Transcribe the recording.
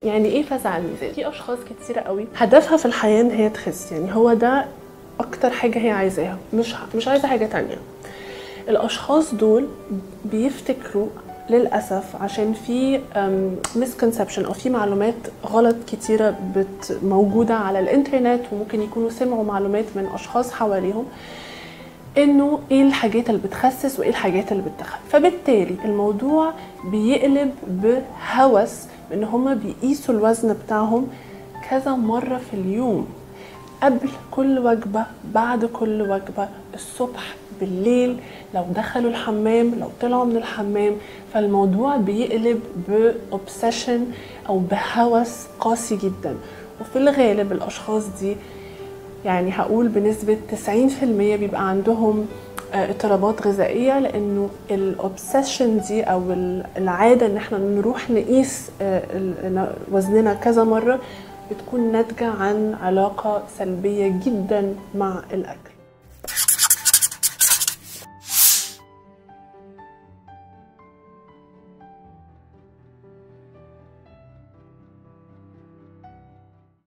يعني ايه فزع الميزان؟ في اشخاص كتيره قوي هدفها في الحياه ان هي تخس، يعني هو ده اكتر حاجه هي عايزاها، مش عايزه حاجه تانية. الاشخاص دول بيفتكروا للاسف عشان في مسكونسبشن او في معلومات غلط كتيره موجوده على الانترنت، وممكن يكونوا سمعوا معلومات من اشخاص حواليهم انه ايه الحاجات اللي بتخسس وايه الحاجات اللي بتدخل، فبالتالي الموضوع بيقلب بهوس ان هما بيقيسوا الوزن بتاعهم كذا مره في اليوم، قبل كل وجبه، بعد كل وجبه، الصبح، بالليل، لو دخلوا الحمام، لو طلعوا من الحمام. فالموضوع بيقلب بأوبسيشن او بهوس قاسي جدا. وفي الغالب الاشخاص دي يعني هقول بنسبة 90% بيبقى عندهم اضطرابات غذائية، لانه الاوبسيشن دي او العادة ان احنا نروح نقيس وزننا كذا مرة بتكون ناتجة عن علاقة سلبية جدا مع الاكل.